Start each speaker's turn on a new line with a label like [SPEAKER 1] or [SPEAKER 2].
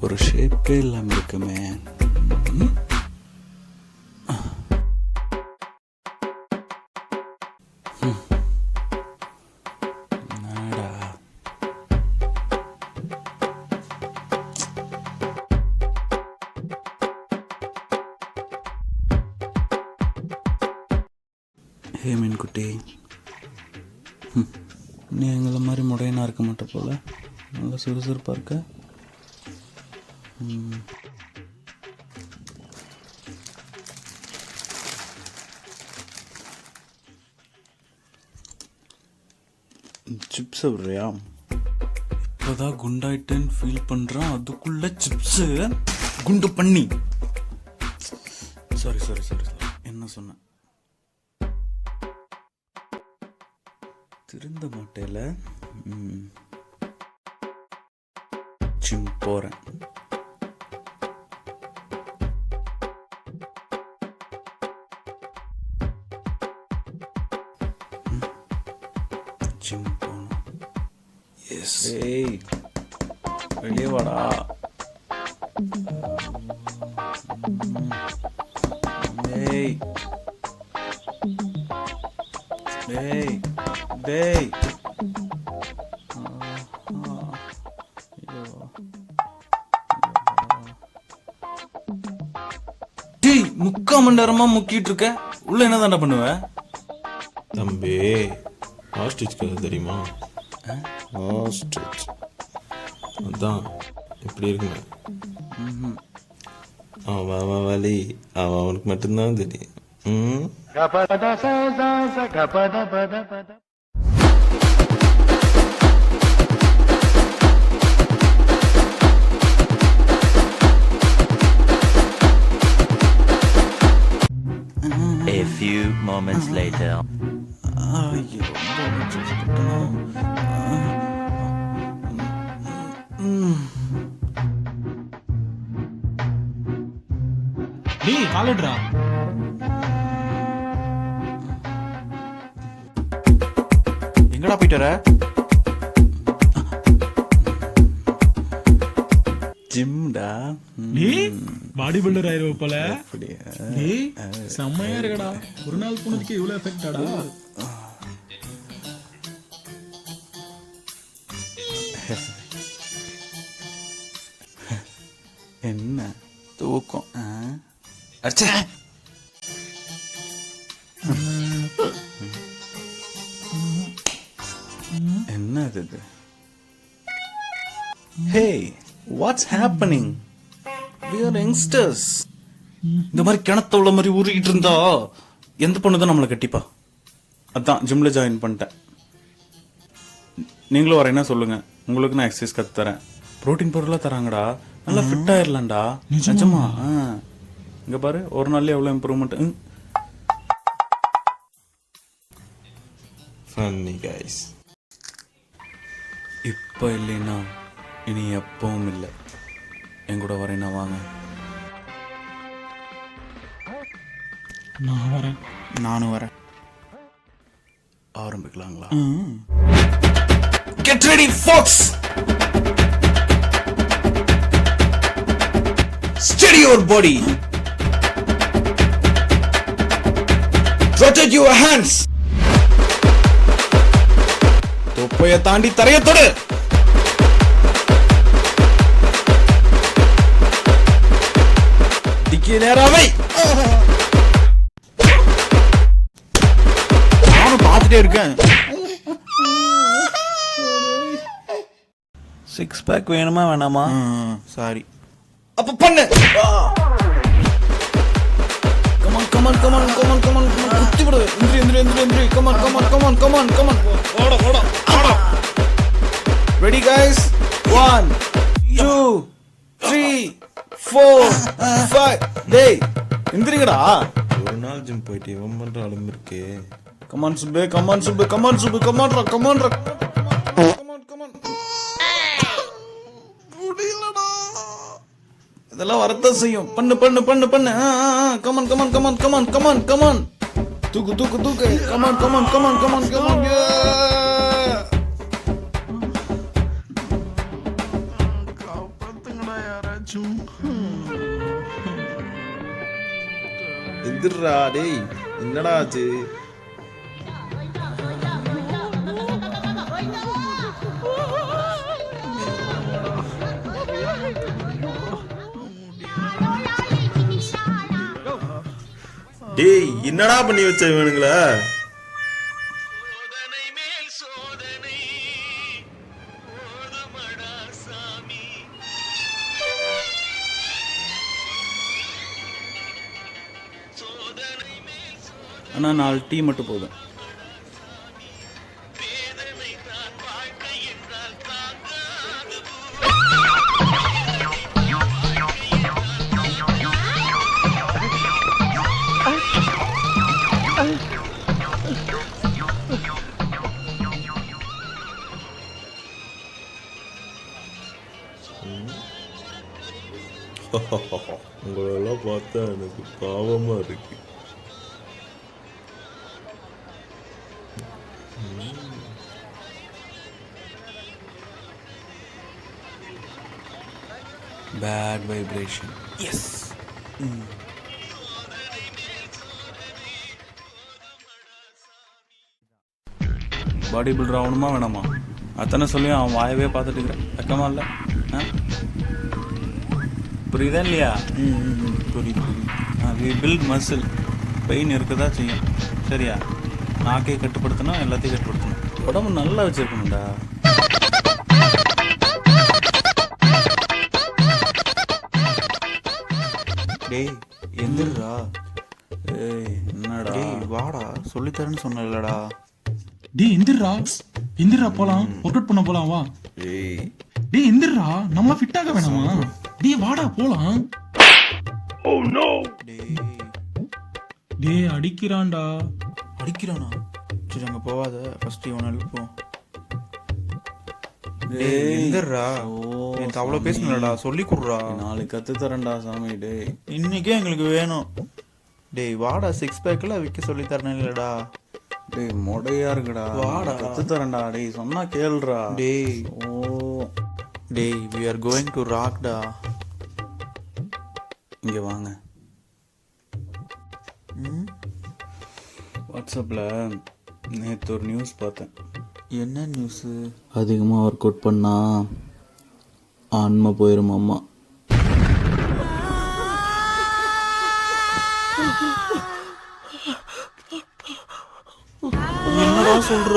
[SPEAKER 1] ஒரு ஷேப்பே இல்லாமல் இருக்குமே. என்னடா ஹே மீன்குட்டி, நீ எங்களை மாதிரி முடையனா இருக்க மாட்ட போல, நல்லா சுறுசுறுப்பாக இருக்க. சிப்ஸ் சாப்பிட்றியா? இப்போதான் குண்டாயிட்டேன்னு ஃபீல் பண்ணுறான், அதுக்குள்ள சிப்ஸு குண்டு பண்ணி. சாரி சாரி சாரி சாரி, என்ன சொன்னேன்? திருந்த மாட்டேல. ஜிம் போகிறேன். ஜிம் போகணும். எஸ். ஏய், வெளியே வாடா. டேய் டேய் டேய். டேய், 3/4 மணி நேரமா முக்கிட்டு இருக்க, உள்ள என்ன தாண்டா பண்ணுவ?
[SPEAKER 2] தம்பி, ஹாஸ்டிச் கதை தெரியுமா? ஹாஸ்டிச் அதான் இப்படி இருக்குங்க. அவன் வலி அவனுக்கு மட்டும்தான் தெரியும்.
[SPEAKER 3] A few moments later.
[SPEAKER 1] ஐயோ,
[SPEAKER 4] டேய் காலட்ரா.
[SPEAKER 1] எங்கடா போயிட்டு வர? ஜிம்டா.
[SPEAKER 4] டேய் பாடி பில்டர் ஆயிருவ போல.
[SPEAKER 1] அப்படியா?
[SPEAKER 4] டேய் செம்மையா இருக்கடா. ஒரு நாள் போனதுக்கு இவ்வளவு எஃபெக்டாடா?
[SPEAKER 1] என்ன தூக்கம்? அச்சே, என்ன இது? Hey, what's happening? we are youngsters. இந்த மாதிரி கிணத்த உள்ள மாதிரி ஊறிக்கிட்டு இருந்தா எந்த பொண்ணு தான் நம்மளை கட்டிப்பா? அதான் ஜிம்ல ஜாயின் பண்ணிட்டேன். நீங்களும் வரேன்னா சொல்லுங்க, உங்களுக்கு நான் எக்ஸசைஸ் கற்று தரேன். ப்ரோட்டீன் பொருளாக தராங்கடா, நல்லா ஃபிட் ஆயிடலாம்டா. நிஜமா? இங்க பாரு, ஒரு நாள்லயே எவ்வளோ இம்ப்ரூவ்மெண்ட்.
[SPEAKER 2] Funny guys.
[SPEAKER 1] இப்போ இல்லைன்னா இனி எப்பவும் இல்லை. என் கூட வரேன்னா வாங்க.
[SPEAKER 4] நான் வரேன்.
[SPEAKER 1] நானும் வரேன். ஆரம்பிக்கலாங்களா? Get ready, folks! Steady your body. Rotate your hands. தொப்பைய தாண்டி தரைய தொடு. டிக்கி நேராவை. நானும் பார்த்துட்டே இருக்கேன். 6 பேக் வேணுமா வேணாமா? சாரி. அப்ப பண்ணு. Come on come on come on come on come on குத்தி விடு. எந்திரி எந்திரி எந்திரி எந்திரி. Come on come on come on come on come on. ஓட ஓட ஓட. Ready guys? 1 2 3 4 5. டேய் எந்திரிங்கடா.
[SPEAKER 2] ஒரு நாள் ஜிம் போயிட்டு இவன் பண்ற அலும்பு இருக்கே.
[SPEAKER 1] கமான் சுபே, கமான் சுபே, கமான் சுபே, கமான் ரா, கமான் ரா. Come on come on. முடியலடா. இதெல்லாம் வரத்தான் செய்யும். பண்ணு பண்ணு பண்ணு பண்ணு. Come on come on come on come on come on come on. தூக்கு தூக்கு தூக்கு. Come on come on come on come on come on. காப்பாத்துங்கடா யாராச்சும்.
[SPEAKER 2] எந்திரா டேய், என்னடா ஆச்சு? டேய், என்னடா பண்ணி வச்ச இவனுங்கள?
[SPEAKER 1] அண்ணா 4 டீ மட்டும் போதும்.
[SPEAKER 2] உங்களெல்லாம் பார்த்தா எனக்கு பாவமா இருக்கு.
[SPEAKER 1] Bad vibration. Yes. Body builder ஆகணுமா வேணாமா? அத்தனை சொல்லியும் அவன் வாயவே பார்த்துட்டு இருக்கிறேன். வெக்கமா இல்லை? புரியுதா இல்லையா? புரியுது. We build muscle. பெயின் இருக்கதா செய்யும். சரியா? நாக்கே கட்டுப்படுத்தணும், எல்லாத்தையும் கட்டுப்படுத்தணும். உடம்பு நல்லா வச்சிருக்கணும்டா.
[SPEAKER 5] டேய் எந்திரா.
[SPEAKER 1] ஏய் என்னடா?
[SPEAKER 5] டேய் வாடா, சொல்லித்தரேன்னு சொன்னலடா.
[SPEAKER 4] டேய் எந்திரா போலாம், ஒர்க் அவுட் பண்ண போலாம் வா.
[SPEAKER 2] ஏய்,
[SPEAKER 4] டேய் எந்திரா, நம்ம ஃபிட் ஆக வேணாமா? டேய் வாடா போலாம். டேய் அடிக்கிறான்டா.
[SPEAKER 5] அடிக்கிறானா? சரி அங்க போவாத, ஃபர்ஸ்ட் இவனை எழுப்போம்.
[SPEAKER 1] டேய்
[SPEAKER 5] எந்திரா. எனக்கு அவ்வளோ பேசணும்லடா, சொல்லி கொடுறா.
[SPEAKER 1] நாளைக்கு கத்து தரேன்டா சாமி. டேய்
[SPEAKER 5] இன்னைக்கே எங்களுக்கு வேணும். டேய் வாடா, 6 பேக்கெல்லாம் விற்க சொல்லி தரணும் இல்லடா.
[SPEAKER 1] டேய் மொடையா இருக்குடா.
[SPEAKER 5] வாடா.
[SPEAKER 1] கத்து தரேன்டா. டேய் சொன்னா கேளுடா.
[SPEAKER 5] டேய்
[SPEAKER 1] ஓ
[SPEAKER 5] டேய் we are going to rock டா.
[SPEAKER 1] இங்க வாங்க. வாட்ஸ்அப்ல நேற்று ஒரு நியூஸ் பார்த்தேன்.
[SPEAKER 5] என்ன நியூஸு?
[SPEAKER 1] அதிகமாக ஒர்க் அவுட் பண்ணா ஆன்மை போயிரும் அம்மா.
[SPEAKER 5] என்னடா சொல்ற?